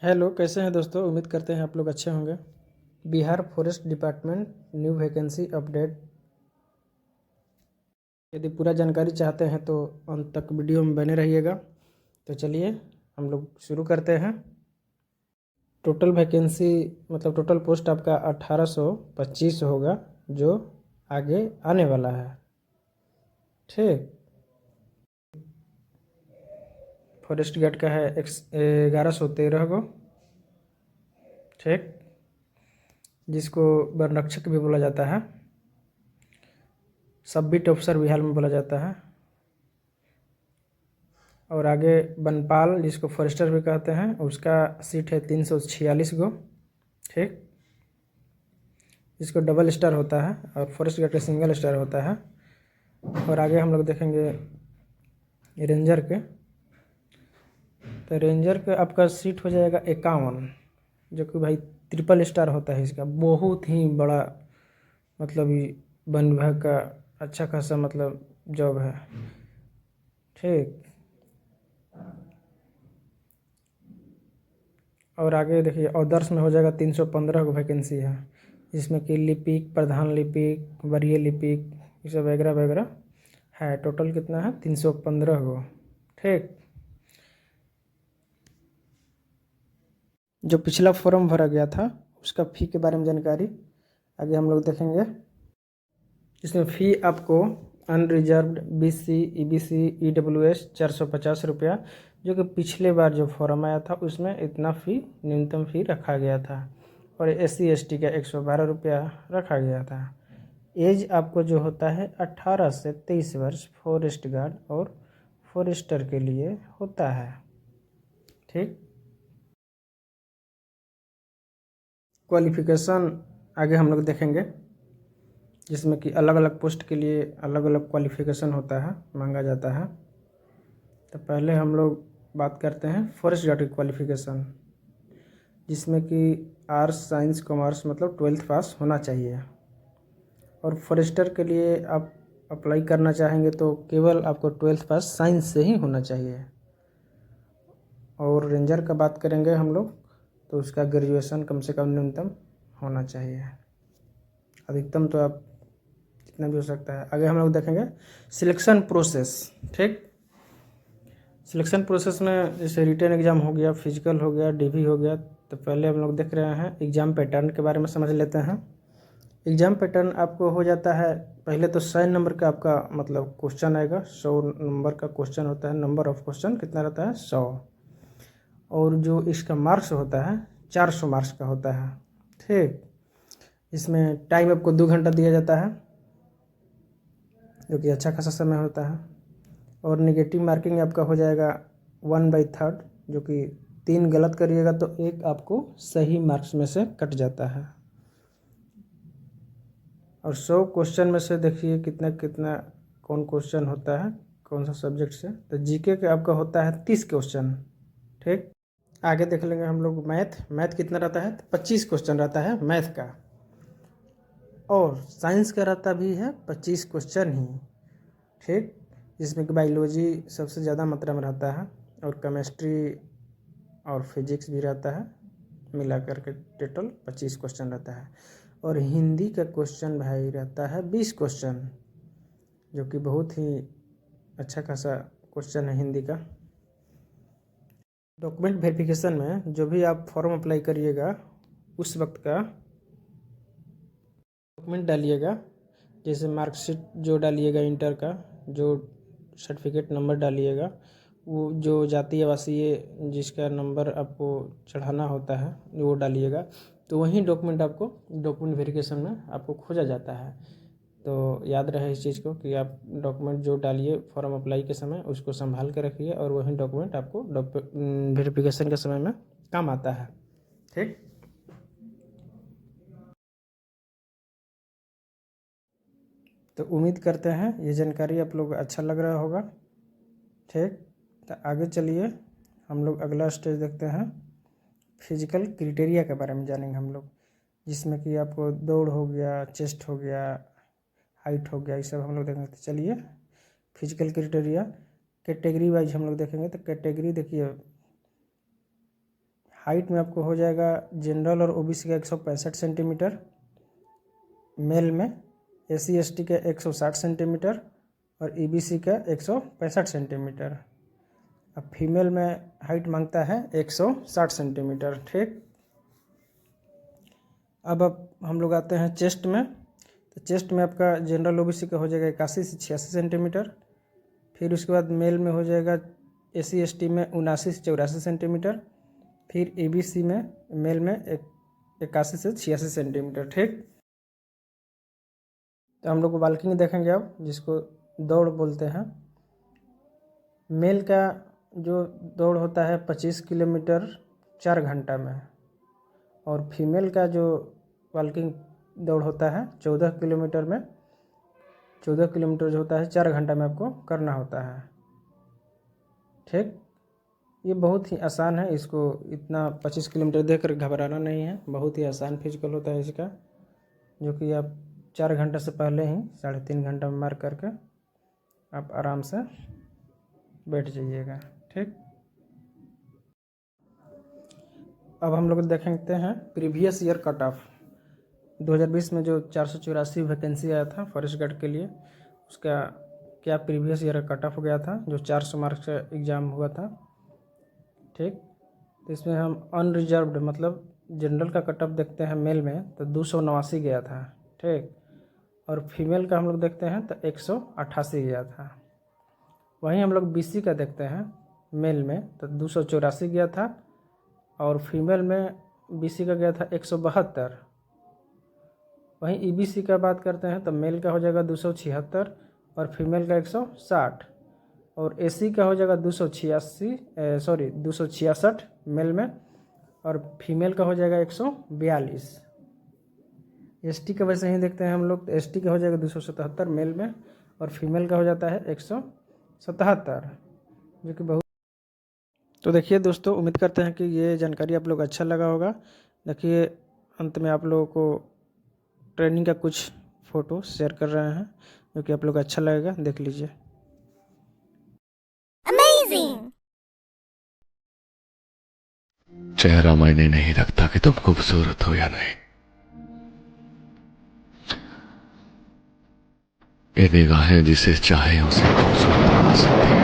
Hello, कैसे हैं दोस्तों। उम्मीद करते हैं आप लोग अच्छे होंगे। Bihar forest department new vacancy update. यदि पूरा जानकारी चाहते हैं तो अंत तक वीडियो में बने रहिएगा। तो चलिए हम लोग शुरू करते हैं। टोटल वैकेंसी मतलब टोटल पोस्ट आपका 1825 होगा, जो आगे आने वाला है। ठीक, फॉरेस्ट गार्ड का है 1113 गो। ठीक, जिसको वन रक्षक भी बोला जाता है, सब बिट ऑफिसर बिहार में बोला जाता है। और आगे वनपाल, जिसको फॉरेस्टर भी कहते हैं, उसका सीट है 346 गो। ठीक, जिसको डबल स्टार होता है और फॉरेस्ट गार्ड का सिंगल स्टार होता है। और आगे हम लोग देखेंगे रेंजर के। तो रेंजर का आपका सीट हो जाएगा 51, जो कि भाई ट्रिपल स्टार होता है इसका। बहुत ही बड़ा मतलब ये वन विभाग का अच्छा खासा मतलब जॉब है। ठीक, और आगे देखिए अदर्स में हो जाएगा 315 को वैकेंसी है, जिसमें कि लिपिक, प्रधान लिपिक, वरीय लिपिक, ये सब वगैरह वगैरह है। टोटल कितना है? 315 को। ठीक, जो पिछला फॉर्म भरा गया था उसका फ़ी के बारे में जानकारी आगे हम लोग देखेंगे। इसमें फ़ी आपको अनरिजर्व्ड BC, EBC, EWS 450 रुपया, जो कि पिछले बार जो फॉर्म आया था उसमें इतना फ़ी, न्यूनतम फ़ी रखा गया था। और SC ST का 112 रुपया रखा गया था। एज आपको जो होता है 18 से 23 वर्ष फॉरेस्ट गार्ड और फॉरेस्टर के लिए होता है। ठीक, क्वालिफ़िकेशन आगे हम लोग देखेंगे, जिसमें कि अलग अलग पोस्ट के लिए अलग अलग क्वालिफ़िकेशन होता है, मांगा जाता है। तो पहले हम लोग बात करते हैं फॉरेस्ट गार्ड की क्वालिफ़िकेशन, जिसमें कि आर्ट्स, साइंस, कॉमर्स मतलब 12th पास होना चाहिए। और फॉरेस्टर के लिए आप अप्लाई करना चाहेंगे तो केवल आपको 12th पास साइंस से ही होना चाहिए। और रेंजर का बात करेंगे हम लोग तो उसका ग्रेजुएशन कम से कम न्यूनतम होना चाहिए। अधिकतम तो आप जितना भी हो सकता है। आगे हम लोग देखेंगे सिलेक्शन प्रोसेस। ठीक, सिलेक्शन प्रोसेस में जैसे रिटन एग्ज़ाम हो गया, फिजिकल हो गया, DV हो गया। तो पहले हम लोग देख रहे हैं एग्ज़ाम पैटर्न के बारे में समझ लेते हैं। एग्ज़ाम पैटर्न आपको हो जाता है, पहले तो 100 नंबर का आपका मतलब क्वेश्चन आएगा। 100 नंबर का क्वेश्चन होता है। नंबर ऑफ क्वेश्चन कितना रहता है? 100। और जो इसका मार्क्स होता है 400 मार्क्स का होता है। ठीक, इसमें टाइम आपको 2 घंटा दिया जाता है, जो कि अच्छा खासा समय होता है। और नेगेटिव मार्किंग आपका हो जाएगा 1/3, जो कि 3 गलत करिएगा तो 1 आपको सही मार्क्स में से कट जाता है। और 100 क्वेश्चन में से देखिए कितना कितना कौन क्वेश्चन होता है, कौन सा सब्जेक्ट से। तो GK का आपका होता है 30 क्वेश्चन। ठीक, आगे देख लेंगे हम लोग मैथ कितना रहता है? 25 क्वेश्चन रहता है मैथ का। और साइंस का रहता भी है 25 क्वेश्चन ही। ठीक, जिसमें कि बायोलॉजी सबसे ज़्यादा मात्रा में रहता है, और केमिस्ट्री और फिजिक्स भी रहता है। मिला करके टोटल 25 क्वेश्चन रहता है। और हिंदी का क्वेश्चन भाई रहता है 20 क्वेश्चन, जो कि बहुत ही अच्छा खासा क्वेश्चन है हिंदी का। डॉक्यूमेंट वेरिफिकेशन में जो भी आप फॉर्म अप्लाई करिएगा उस वक्त का डॉक्यूमेंट डालिएगा। जैसे मार्कशीट जो डालिएगा, इंटर का जो सर्टिफिकेट नंबर डालिएगा, वो जो जातीय आवासीय जिसका नंबर आपको चढ़ाना होता है वो डालिएगा। तो वही डॉक्यूमेंट आपको डॉक्यूमेंट वेरिफिकेशन में आपको खोजा जाता है। तो याद रहे इस चीज़ को कि आप डॉक्यूमेंट जो डालिए फॉर्म अप्लाई के समय उसको संभाल के रखिए, और वही डॉक्यूमेंट आपको वेरिफिकेशन के समय में काम आता है। ठीक, तो उम्मीद करते हैं ये जानकारी आप लोग अच्छा लग रहा होगा। ठीक, तो आगे चलिए हम लोग अगला स्टेज देखते हैं। फिजिकल क्राइटेरिया के बारे में जानेंगे हम लोग, जिसमें कि आपको दौड़ हो गया, चेस्ट हो गया, हाइट हो गया, ये सब हम लोग देखेंगे। तो चलिए फिजिकल क्राइटेरिया कैटेगरी वाइज हम लोग देखेंगे। तो कैटेगरी देखिए, हाइट में आपको हो जाएगा जनरल और ओबीसी का 165 सेंटीमीटर, मेल में एससी एसटी का 160 सेंटीमीटर और ईबीसी का 165 सेंटीमीटर। अब फीमेल में हाइट मांगता है 160 सेंटीमीटर। ठीक, अब हम लोग आते हैं चेस्ट में। तो चेस्ट में आपका जनरल ओबीसी का हो जाएगा 81 से 86 सेंटीमीटर। फिर उसके बाद मेल में हो जाएगा एससी एसटी में 79 से 84 सेंटीमीटर। फिर ईबीसी में मेल में 81 से 86 सेंटीमीटर। ठीक, तो हम लोग वाल्किंग देखेंगे अब, जिसको दौड़ बोलते हैं। मेल का जो दौड़ होता है 25 किलोमीटर 4 घंटा में, और फीमेल का जो वाल्किंग दौड़ होता है 14 किलोमीटर में, 14 किलोमीटर जो होता है 4 घंटा में आपको करना होता है। ठीक, ये बहुत ही आसान है, इसको इतना 25 किलोमीटर देखकर घबराना नहीं है। बहुत ही आसान फिजिकल होता है इसका, जो कि आप 4 घंटे से पहले ही 3.5 घंटा में मार करके आप आराम से बैठ जाइएगा। ठीक, अब हम लोग देखते हैं प्रीवियस ईयर कट ऑफ। 2020 में जो 484 वैकेंसी आया था फॉरेस्ट गार्ड के लिए, उसका क्या प्रीवियस ईयर कट ऑफ हो गया था, जो 400 मार्क्स का एग्ज़ाम हुआ था। ठीक, तो इसमें हम अनरिजर्व्ड मतलब जनरल का कट ऑफ देखते हैं मेल में, तो 289 गया था। ठीक, और फीमेल का हम लोग देखते हैं तो 188 गया था। वहीं हम लोग बीसी का देखते हैं मेल में, तो 284 गया था, और फीमेल में बीसी का गया था 172। वहीं ईबीसी का बात करते हैं तो मेल का हो जाएगा 276 और फीमेल का 160, और एसी का हो जाएगा 266 मेल में, और फीमेल का हो जाएगा 142। एसटी का वैसे ही देखते हैं हम लोग, तो एसटी का हो जाएगा 277 मेल में, और फीमेल का हो जाता है 177, जो कि बहुत। तो देखिए दोस्तों, उम्मीद करते हैं कि ये जानकारी आप लोग अच्छा लगा होगा। देखिए, अंत में आप लोगों को ट्रेनिंग का कुछ फ़ोटो शेयर कर रहे हैं, जो कि आप लोग अच्छा लगेगा, देख लीजिए। अमेजिंग! चेहरा मायने नहीं रखता कि तुम खूबसूरत हो या नहीं। ये निगाहें जिसे चाहे उसे खूबसूरत बना सकती है।